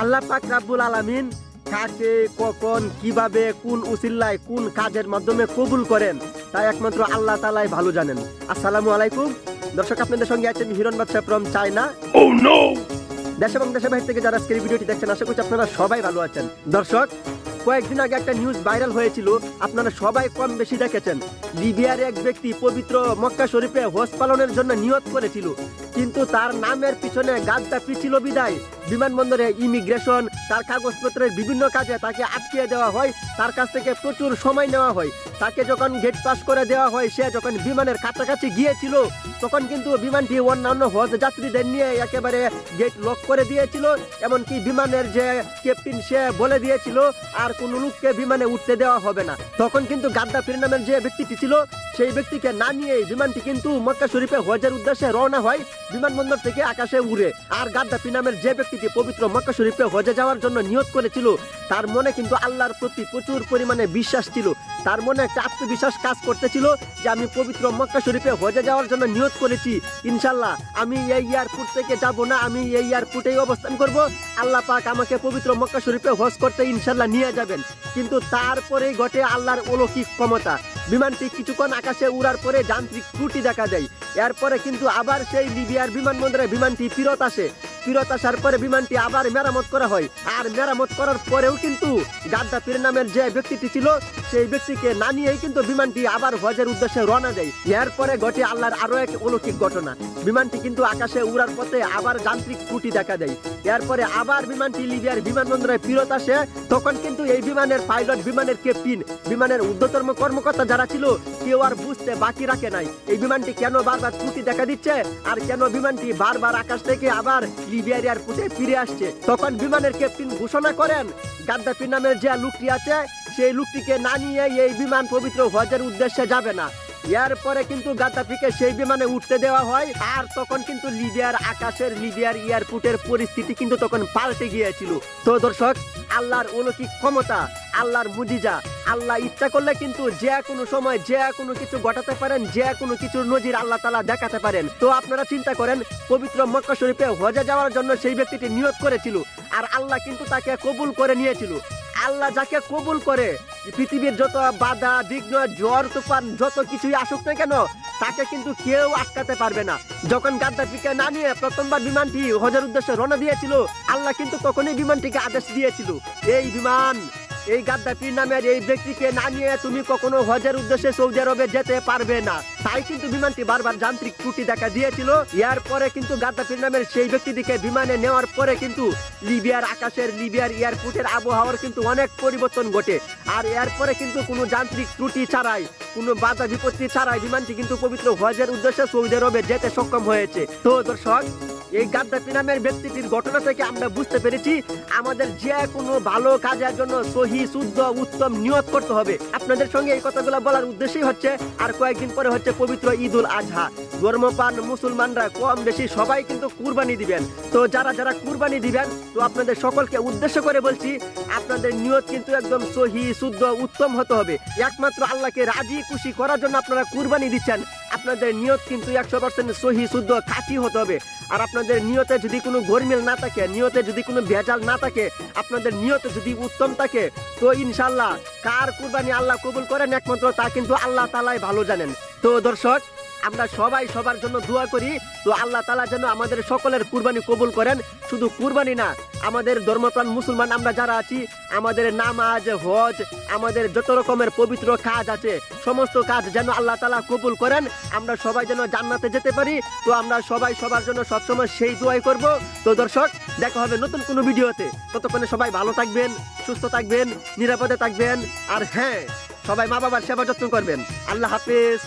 আল্লাহ পাক রাব্বুল আলামিন কাকে কখন কিভাবে কোন উসিল্লায় কোন কাজের মাধ্যমে কবুল করেন তা একমাত্র আল্লাহ তাআলাই ভালো জানেন। আসসালামু আলাইকুম দর্শক, আপনাদের সঙ্গে আছেন হিরণ বাদশা ফ্রম চায়না। দেশ এবং দেশের বাইরে থেকে যারা আজকের ভিডিওটি দেখছেন আশা করছি আপনারা সবাই ভালো আছেন। দর্শক, কয়েকদিন আগে একটা নিউজ ভাইরাল হয়েছিল, আপনারা সবাই কম বেশি দেখেছেন। লিবিয়ার এক ব্যক্তি পবিত্র মক্কা শরীফে হজ পালনের জন্য নিয়ত করেছিল, কিন্তু তার নামের পিছনে গাদ্দাফি ছিল বিদায় বিমানবন্দরে ইমিগ্রেশন তার কাগজপত্রের বিভিন্ন কাজে তাকে আটকিয়ে দেওয়া হয়, তার কাছ থেকে প্রচুর সময় নেওয়া হয়। তাকে যখন গেট পাস করে দেওয়া হয়, সে যখন বিমানের কাছাকাছি গিয়েছিল তখন কিন্তু বিমানটি অন্যান্য হজ যাত্রীদের নিয়ে একেবারে গেট লক করে দিয়েছিল। এমনকি বিমানের যে ক্যাপ্টেন সে বলে দিয়েছিল আর কোনো লোককে বিমানে উঠতে দেওয়া হবে না। তখন কিন্তু গাদ্দাফির নামের যে ব্যক্তিটি ছিল সেই ব্যক্তিকে না নিয়ে বিমানটি কিন্তু মক্কা শরীফে হজের উদ্দেশ্যে রওনা হয়, বিমানবন্দর থেকে আকাশে উড়ে। আর গাদ্দাফি নামের যে ব্যক্তিটি পবিত্র মক্কা শরীফে হজে যাওয়ার জন্য নিয়ত করেছিল তার মনে কিন্তু আল্লাহর প্রতি প্রচুর পরিমাণে বিশ্বাস ছিল, তার মনে একটা আত্মবিশ্বাস কাজ করতেছিল যে আমি পবিত্র মক্কা শরীফে হজে যাওয়ার জন্য নিয়ত করেছি, ইনশাল্লাহ আমি এই এয়ারপোর্ট থেকে যাব না, আমি এই এয়ারপোর্টেই অবস্থান করব, আল্লাহ পাক আমাকে পবিত্র মক্কা শরীফে হজ করতে ইনশাল্লাহ নিয়ে যাবেন। কিন্তু তারপরেই ঘটে আল্লাহর অলৌকিক ক্ষমতা। বিমানটি কিছুক্ষণ আকাশে উড়ার পরে যান্ত্রিক ত্রুটি দেখা দেয়। এরপরে কিন্তু আবার সেই লিবিয়ার বিমানবন্দরে বিমানটি ফিরত আসার পরে বিমানটি আবার মেরামত করা হয়। আর মেরামত করার পরেও কিন্তু গাদ্দাফির নামের যে ব্যক্তিটি ছিল সেই ব্যক্তিকে না নিয়েই কিন্তু বিমানটি আবার হজের উদ্দেশ্যে রওনা দেয়। এরপরে ঘটে আল্লাহর আরো এক অলৌকিক ঘটনা। বিমানটি কিন্তু আকাশে উড়ার পথে আবার যান্ত্রিক ত্রুটি দেখা দেয়। এরপরে আবার বিমানটি লিবিয়ার বিমানবন্দরে ফিরত আসে। তখন কিন্তু এই বিমানের পাইলট, বিমানের ক্যাপ্টেন, বিমানের ঊর্ধ্বতন কর্মকর্তা যারা ছিল কেউ আর বুঝতে বাকি রাখে নাই এই বিমানটি কেন বারবার ত্রুটি দেখা দিচ্ছে আর কেন বিমানটি বারবার আকাশ থেকে আবার লিবিয়ার এয়ারপোর্টে ফিরে আসছে। তখন বিমানের ক্যাপ্টেন ঘোষণা করেন গাদ্দাফি নামের যে লোকটি আছে সেই লোকটিকে না নিয়ে এই বিমান পবিত্র হজের উদ্দেশ্যে যাবে না। এরপরে কিন্তু গাদ্দাফিকে সেই বিমানে উঠতে দেওয়া হয়। আর তখন কিন্তু লিবিয়ার এয়ারপোর্টের পরিস্থিতি কিন্তু তখন পাল্টে গিয়েছিল। তো দর্শক, আল্লাহর অলৌকিক ক্ষমতা, আল্লাহর মুজিজা, আল্লাহ ইচ্ছা করলে কিন্তু যে কোনো সময় যে কোনো কিছু ঘটাতে পারেন, যে কোনো কিছুর নজির আল্লাহ তাআলা দেখাতে পারেন। তো আপনারা চিন্তা করেন, পবিত্র মক্কা শরীফে হজে যাওয়ার জন্য সেই ব্যক্তিটি নিয়ত করেছিল আর আল্লাহ কিন্তু তাকে কবুল করে নিয়েছিল। আল্লাহ যাকে কবুল করে, পৃথিবীর যত বাধা বিঘ্ন ঝড় তুফান যত কিছুই আসুক না কেন তাকে কিন্তু কেউ আটকাতে পারবে না। যখন গাদ্দাফিকে না নিয়ে প্রথমবার বিমানটি হজের উদ্দেশ্যে রওনা দিয়েছিল, আল্লাহ কিন্তু তখনই বিমানটিকে আদেশ দিয়েছিল, এই বিমান, এই গাদ্দাফির নামের এই ব্যক্তিকে না নিয়ে তুমি কখনো হজের উদ্দেশ্যে সৌদি আরবে যেতে পারবে না। তাই কিন্তু বিমানটি বারবার যান্ত্রিক ত্রুটি দেখা দিয়েছিল। এরপরে কিন্তু গাদ্দাফির নামের সেই ব্যক্তিটিকে বিমানে নেওয়ার পরে কিন্তু লিবিয়ার এয়ারপোর্টের আবহাওয়ার কিন্তু অনেক পরিবর্তন ঘটে। আর এরপরে কিন্তু কোনো যান্ত্রিক ত্রুটি ছাড়াই, কোনো বাধা বিপত্তি ছাড়াই বিমানটি কিন্তু পবিত্র হজের উদ্দেশ্যে সৌদি আরবে যেতে সক্ষম হয়েছে। তো দর্শক, এই গাদ্দাফি নামের ব্যক্তিটির ঘটনা থেকে আমরা বুঝতে পেরেছি আমাদের যে কোনো ভালো কাজের জন্য সহি শুদ্ধ উত্তম নিয়ত করতে হবে। আপনাদের সঙ্গে এই কথাগুলো বলার উদ্দেশ্যই হচ্ছে আর কয়েকদিন পরে হচ্ছে পবিত্র ঈদুল আজহা। ধর্মপ্রাণ মুসলমানরা কম বেশি সবাই কিন্তু কুরবানি দিবেন। তো যারা কুরবানি দিবেন, তো আপনাদের সকলকে উদ্দেশ্য করে বলছি আপনাদের নিয়ত কিন্তু একদম সহি শুদ্ধ উত্তম হতে হবে। একমাত্র আল্লাহকে রাজি খুশি করার জন্য আপনারা কুরবানি দিচ্ছেন, আপনাদের নিয়ত কিন্তু 100% সহি শুদ্ধ খাঁটি হতে হবে। আর আপনাদের নিয়তে যদি কোনো গোলমেল না থাকে, নিয়তে যদি কোনো ভেজাল না থাকে, আপনাদের নিয়তে যদি উত্তম থাকে, তো ইনশাল্লাহ কার কুরবানি আল্লাহ কবুল করেন একমাত্র তা কিন্তু আল্লাহ তাআলাই ভালো জানেন। তো দর্শক, আমরা সবাই সবার জন্য দোয়া করি, তো আল্লাহ তাআলা যেন আমাদের সকলের কুরবানি কবুল করেন। শুধু কুরবানি না, আমাদের ধর্মপ্রাণ মুসলমান আমরা যারা আছি, আমাদের নামাজ, হজ, আমাদের যত রকমের পবিত্র কাজ আছে সমস্ত কাজ যেন আল্লাহ তাআলা কবুল করেন, আমরা সবাই যেন জান্নাতে যেতে পারি। তো আমরা সবাই সবার জন্য সবসময় সেই দোয়াই করব। তো দর্শক, দেখা হবে নতুন কোনো ভিডিওতে। ততক্ষণে সবাই ভালো থাকবেন, সুস্থ থাকবেন, নিরাপদে থাকবেন। আর হ্যাঁ, সবাই মা বাবার সেবা যত্ন করবেন। আল্লাহ হাফেজ।